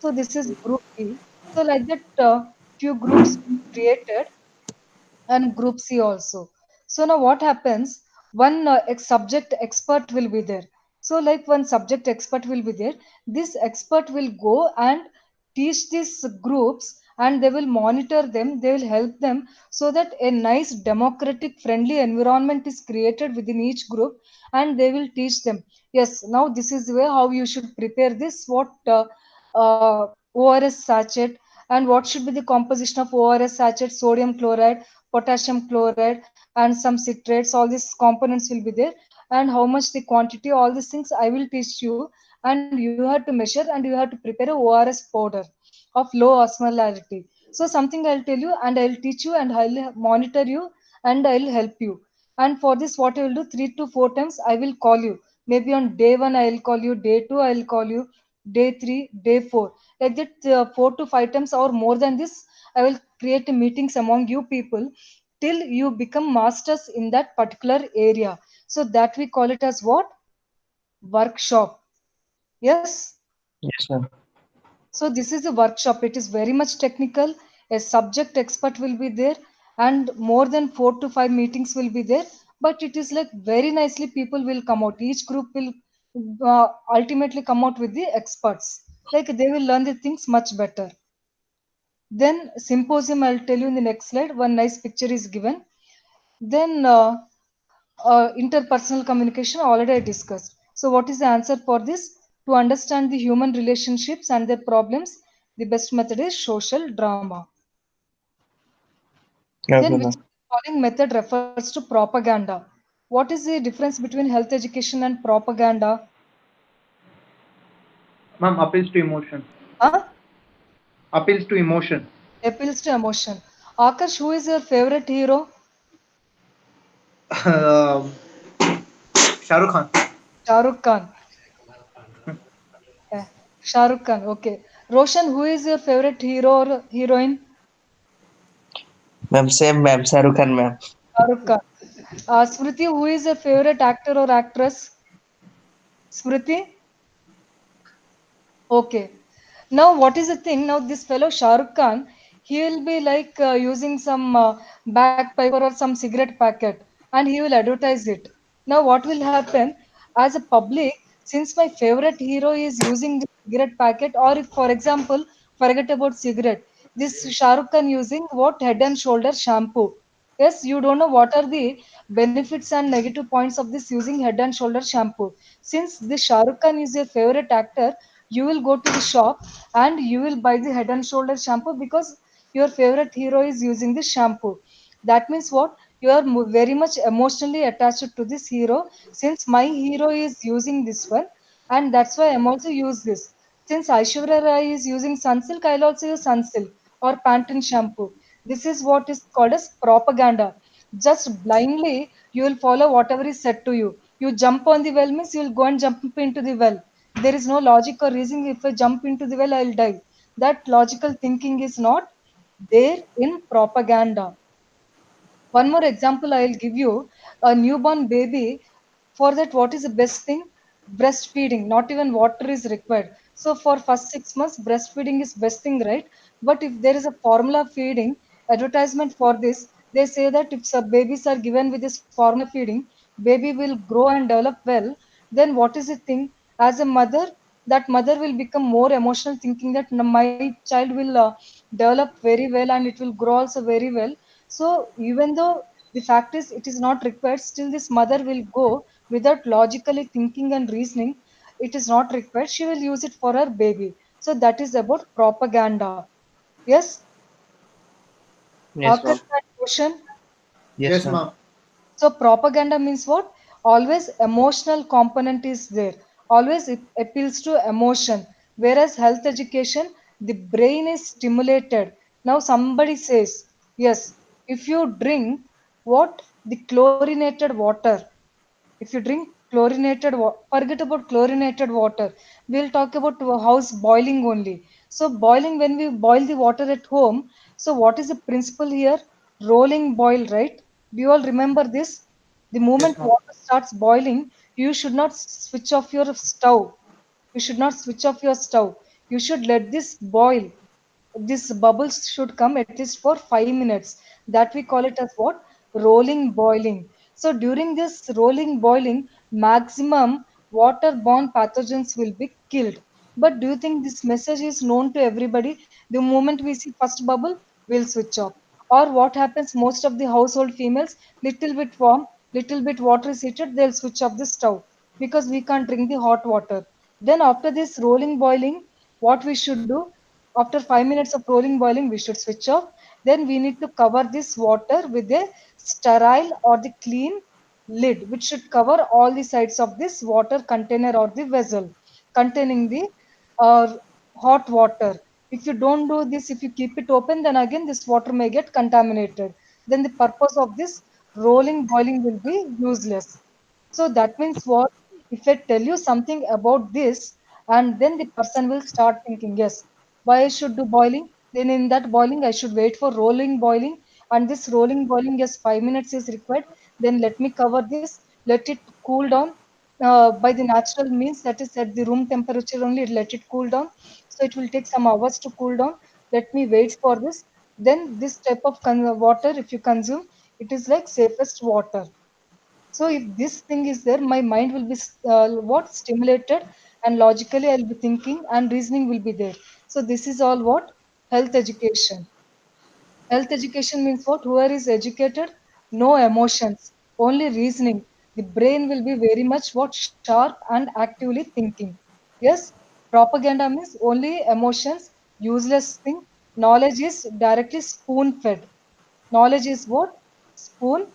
So this is group B. So like that, few groups created, and group C also. So now what happens? One subject expert will be there. So like one subject expert will be there. This expert will go and teach these groups, and they will monitor them. They will help them so that a nice democratic friendly environment is created within each group, and they will teach them. Yes, now this is the way how you should prepare this. What ORS sachet, And what should be the composition of ORS sachet, sodium chloride, potassium chloride, and some citrates. All these components will be there, and how much the quantity, all these things I will teach you. And you have to measure and you have to prepare a ORS powder of low osmolarity. So something I'll tell you and I'll teach you and I'll monitor you and I'll help you. And for this, what I will do, 3 to 4 times I will call you. Maybe on day one I'll call you, day two I'll call you, day three, day four, like that, 4 to 5 times or more than this. I will create meetings among you people till you become masters in that particular area. So that we call it as what? Workshop. Yes. Yes, ma'am. So this is a workshop. It is very much technical. A subject expert will be there, and more than 4 to 5 meetings will be there. But it is like very nicely people will come out. Each group will ultimately come out with the experts. Like they will learn the things much better. Then symposium, I'll tell you in the next slide. One nice picture is given. Then interpersonal communication already I discussed. So what is the answer for this? To understand the human relationships and their problems, the best method is social drama. Then Okay, which ma'am. following method refers to propaganda? What is the difference between health education and propaganda? Ma'am, appeals to emotion. Huh? Appeals to emotion. Appeals to emotion. Akash, who is your favorite hero? um, Shah Rukh Khan. Shah Rukh Khan. Eh, Shah Rukh Khan. Okay. Roshan, who is your favorite hero or heroine? Ma'am, same ma'am. Shahrukh Khan, ma'am. Shah Rukh Khan. Smriti, who is your favorite actor or actress? Smriti? Okay. Now, what is the thing? Now, this fellow Shah Rukh Khan, he will be like using some bagpiper or some cigarette packet and he will advertise it. Now, what will happen as a public, since my favorite hero is using the cigarette packet, or if, for example, forget about cigarette, this Shah Rukh Khan using what? Head and shoulder shampoo. Yes, you don't know what are the benefits and negative points of this using head and shoulder shampoo. Since the Shah Rukh Khan is your favorite actor, you will go to the shop and you will buy the head and shoulder shampoo because your favorite hero is using this shampoo. That means what? You are very much emotionally attached to this hero. Since my hero is using this one, and that's why I'm also use this. Since Aishwarya Rai is using Sunsilk, I'll also use Sunsilk or Pantene shampoo. This is what is called as propaganda. Just blindly, you will follow whatever is said to you. You jump on the well means you will go and jump into the well. There is no logic or reason. If I jump into the well, I'll die. That logical thinking is not there in propaganda. One more example I'll give you. A newborn baby, for that, what is the best thing? Breastfeeding. Not even water is required. So for first 6 months, breastfeeding is best thing, right? But if there is a formula feeding advertisement for this, they say that if some babies are given with this formula feeding, baby will grow and develop well. Then what is the thing? As a mother, that mother will become more emotional, thinking that my child will develop very well and it will grow also very well. So even though the fact is it is not required, still this mother will go without logically thinking and reasoning. It is not required. She will use it for her baby. So that is about propaganda. Yes, Yes, Akash ma'am. and Roshan. Yes, Yes, ma'am. ma'am. So propaganda means what? Always emotional component is there. Always it appeals to emotion. Whereas health education, the brain is stimulated. Now somebody says, yes, if you drink what? The chlorinated water. If you drink chlorinated water, forget about chlorinated water. We'll talk about house boiling only. So boiling, when we boil the water at home, so what is the principle here? Rolling boil, right? Do you all remember this? The Yes, moment ma'am. water starts boiling, you should not switch off your stove. You should not switch off your stove. You should let this boil. This bubbles should come at least for 5 minutes. That we call it as what? Rolling boiling. So during this rolling boiling, maximum waterborne pathogens will be killed. But do you think this message is known to everybody? The moment we see first bubble, we'll switch off. Or what happens? Most of the household females, little bit warm, little bit water is heated, they'll switch off the stove because we can't drink the hot water. Then after this rolling boiling, what we should do? After 5 minutes of rolling boiling, we should switch off. Then we need to cover this water with a sterile or the clean lid, which should cover all the sides of this water container or the vessel containing the uh, hot water. If you don't do this, if you keep it open, then again this water may get contaminated. Then the purpose of this rolling boiling will be useless. So that means what? If I tell you something about this, and then the person will start thinking, yes, why I should do boiling? Then in that boiling, I should wait for rolling boiling, and this rolling boiling, yes, 5 minutes is required. Then let me cover this, let it cool down by the natural means, that is at the room temperature only. Let it cool down. So it will take some hours to cool down. Let me wait for this. Then this type of water, if you consume, it is like safest water. So if this thing is there, my mind will be what stimulated, and logically I'll be thinking and reasoning will be there. So this is all what health education. Health education means what? Whoever is educated, no emotions, only reasoning. The brain will be very much what sharp and actively thinking. Yes, propaganda means only emotions, useless thing. Knowledge is directly spoon fed. Knowledge is what? Spoon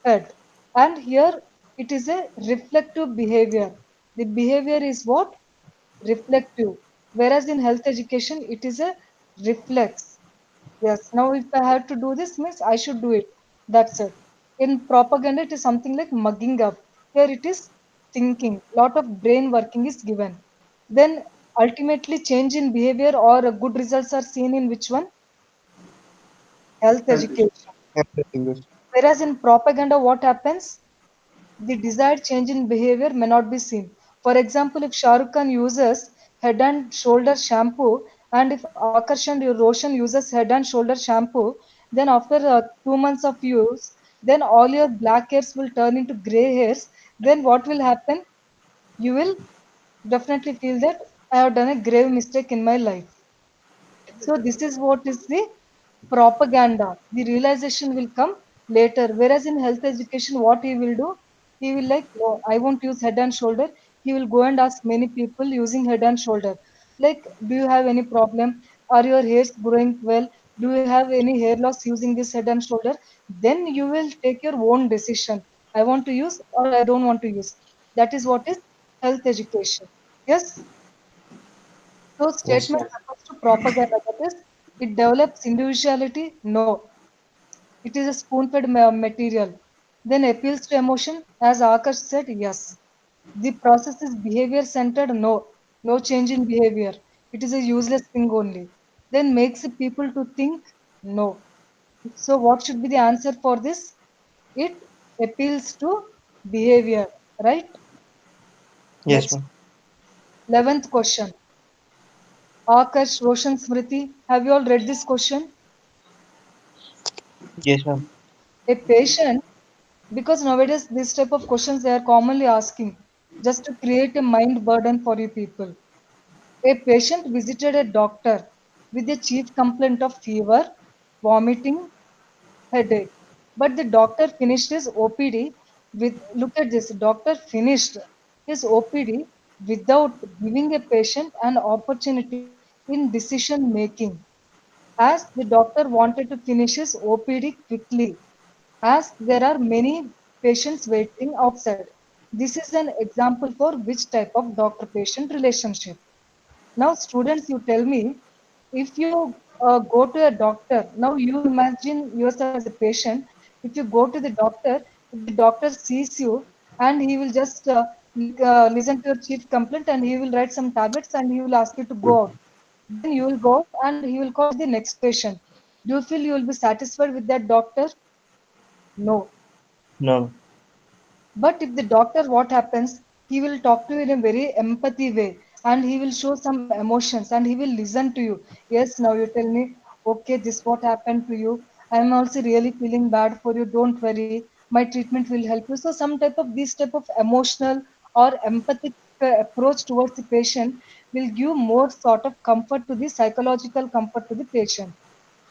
fed. And here it is a reflective behavior. The behavior is what? Reflective. Whereas in health education, it is a reflex. Yes, now if I have to do this, means I should do it. That's it. In propaganda, it is something like mugging up. Here it is thinking. Lot of brain working is given. Then ultimately change in behavior or good results are seen in which one? Health Health. education. Whereas in propaganda, what happens? The desired change in behavior may not be seen. For example, if Shah Rukh Khan uses head and shoulder shampoo, and if Akarshan Roshan uses head and shoulder shampoo, then after 2 months of use, then all your black hairs will turn into gray hairs. Then what will happen? You will definitely feel that I have done a grave mistake in my life. So this is what is the propaganda. The realization will come later. Whereas in health education, what he will do, he will like, oh, I won't use head and shoulder. He will go and ask many people using head and shoulder. Like, do you have any problem? Are your hairs growing well? Do you have any hair loss using this head and shoulder? Then you will take your own decision. I want to use or I don't want to use. That is what is health education. Yes. So Yes, statement ma'am. refers to propaganda. That is, it develops individuality. No, it is a spoon-fed material. Then appeals to emotion, as Akash said. Yes, the process is behavior-centered. No, no change in behavior. It is a useless thing only. Then makes the people to think. No. So what should be the answer for this? It appeals to behavior. Right. Yes, Next, ma'am. 11th question. Akash, Roshan, Smriti, have you all read this question? Yes, ma'am. A patient, because nowadays this type of questions they are commonly asking just to create a mind burden for you people. A patient visited a doctor with a chief complaint of fever, vomiting, headache. But the doctor finished his OPD with, look at this, doctor finished his OPD without giving a patient an opportunity in decision making, as the doctor wanted to finish his OPD quickly, as there are many patients waiting outside. This is an example for which type of doctor patient relationship. Now, students, you tell me, if you go to a doctor, now you imagine yourself as a patient. If you go to the doctor, if the doctor sees you and he will just listen to your chief complaint and he will write some tablets and he will ask you to go out. Then you will go out and he will call the next patient. Do you feel you will be satisfied with that doctor? No. No. But if the doctor, what happens? He will talk to you in a very empathy way and he will show some emotions and he will listen to you. Yes, now you tell me, okay, this what happened to you. I am also really feeling bad for you. Don't worry. My treatment will help you. So some type of this type of emotional or empathic approach towards the patient will give more sort of comfort to the psychological comfort to the patient.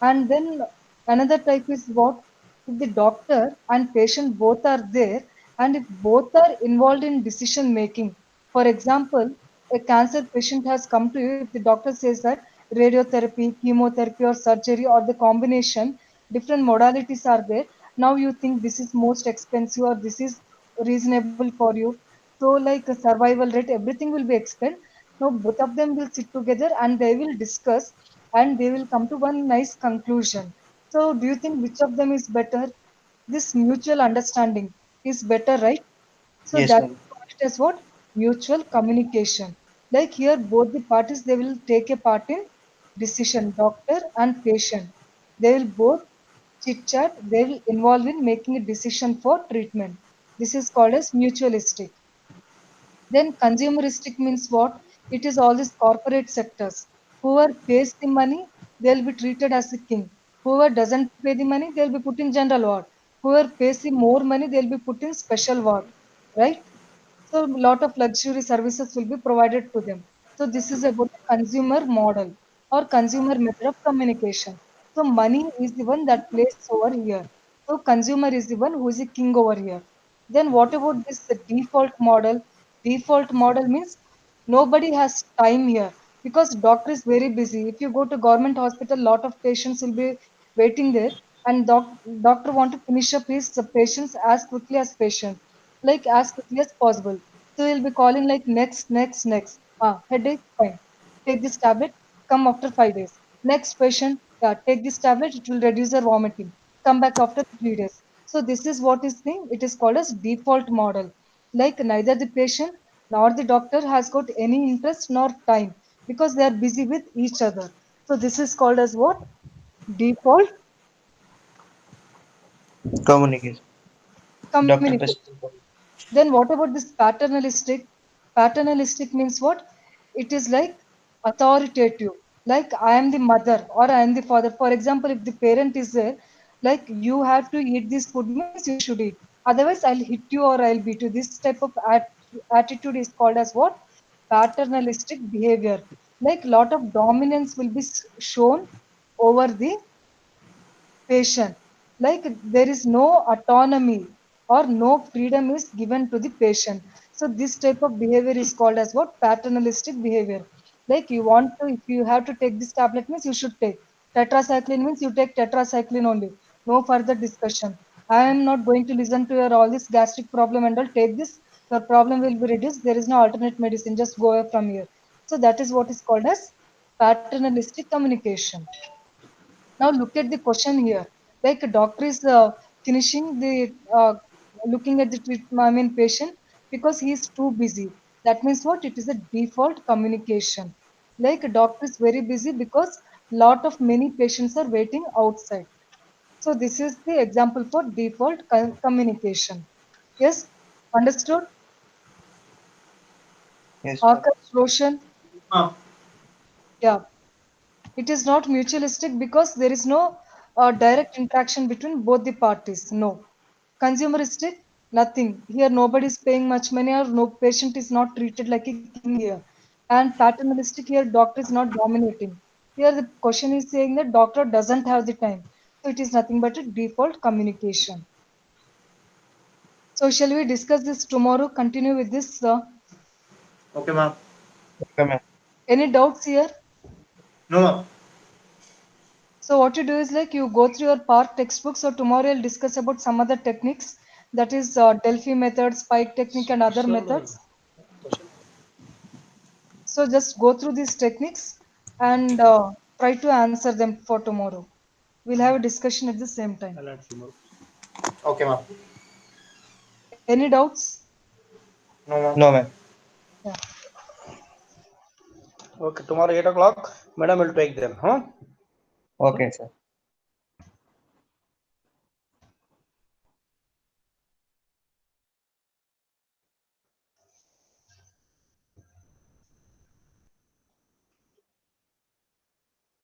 And then another type is what? If the doctor and patient both are there and if both are involved in decision making. For example, a cancer patient has come to you. If the doctor says that radiotherapy, chemotherapy, or surgery, or the combination, different modalities are there. Now you think this is most expensive or this is reasonable for you. So, like a survival rate, everything will be explained. Now, both of them will sit together and they will discuss and they will come to one nice conclusion. So, do you think which of them is better? This mutual understanding is better, right? So Yes, that ma'am. is called as what? Mutual communication. Like here, both the parties they will take a part in decision, doctor and patient. They will both chit chat, they will involve in making a decision for treatment. This is called as mutualistic. Then consumeristic means what? It is all these corporate sectors. Whoever pays the money, they'll be treated as a king. Whoever doesn't pay the money, they'll be put in general ward. Whoever pays the more money, they'll be put in special ward. Right? So a lot of luxury services will be provided to them. So this is about the consumer model or consumer method of communication. So money is the one that plays over here. So consumer is the one who is the king over here. Then what about this default model? Default model means nobody has time here because doctor is very busy. If you go to government hospital, lot of patients will be waiting there, and doctor want to finish up his patients as quickly as patient, like as quickly as possible. So he'll be calling like next, next, next. Headache, fine. Take this tablet. Come after 5 days. Next patient, yeah, take this tablet. It will reduce your vomiting. Come back after 3 days. So this is what is thing. It is called as default model. Like neither the patient nor the doctor has got any interest nor time because they are busy with each other. So this is called as what? Default Communication. Doctor communication. patient. Then what about this paternalistic? Paternalistic means what? It is like authoritative. Like I am the mother or I am the father. For example, if the parent is there, like you have to eat this food means you should eat. Otherwise, I'll hit you or I'll beat you. This type of attitude is called as what? Paternalistic behavior. Like lot of dominance will be shown over the patient. Like there is no autonomy or no freedom is given to the patient. So this type of behavior is called as what? Paternalistic behavior. Like you want to, if you have to take this tablet means you should take. Tetracycline means you take tetracycline only. No further discussion. I am not going to listen to your all this gastric problem and all. Take this. Your problem will be reduced. There is no alternate medicine. Just go away from here. So that is what is called as paternalistic communication. Now look at the question here. Like a doctor is finishing the looking at the treatment, I mean patient because he is too busy. That means what? It is a default communication. Like a doctor is very busy because lot of many patients are waiting outside. So this is the example for default communication. Yes, understood? Yes, ma'am. Akash, Roshan, Ma'am. yeah. It is not mutualistic because there is no direct interaction between both the parties. No. Consumeristic, nothing. Here nobody is paying much money or no patient is not treated like a king here. And paternalistic here, doctor is not dominating. Here the question is saying that doctor doesn't have the time. So it is nothing but a default communication. So shall we discuss this tomorrow? Continue with this. Okay, ma'am. Okay, ma'am. Any doubts here? No, ma'am. So what you do is like you go through your part textbook. So tomorrow I'll discuss about some other techniques. That is Delphi method, spike technique, and other methods. So just go through these techniques and try to answer them for tomorrow. We'll have a discussion at the same time. Okay, ma'am. Any doubts? No, ma'am. No, ma'am. Yeah. Okay, tomorrow 8 o'clock, madam will take them, huh? Okay, sir.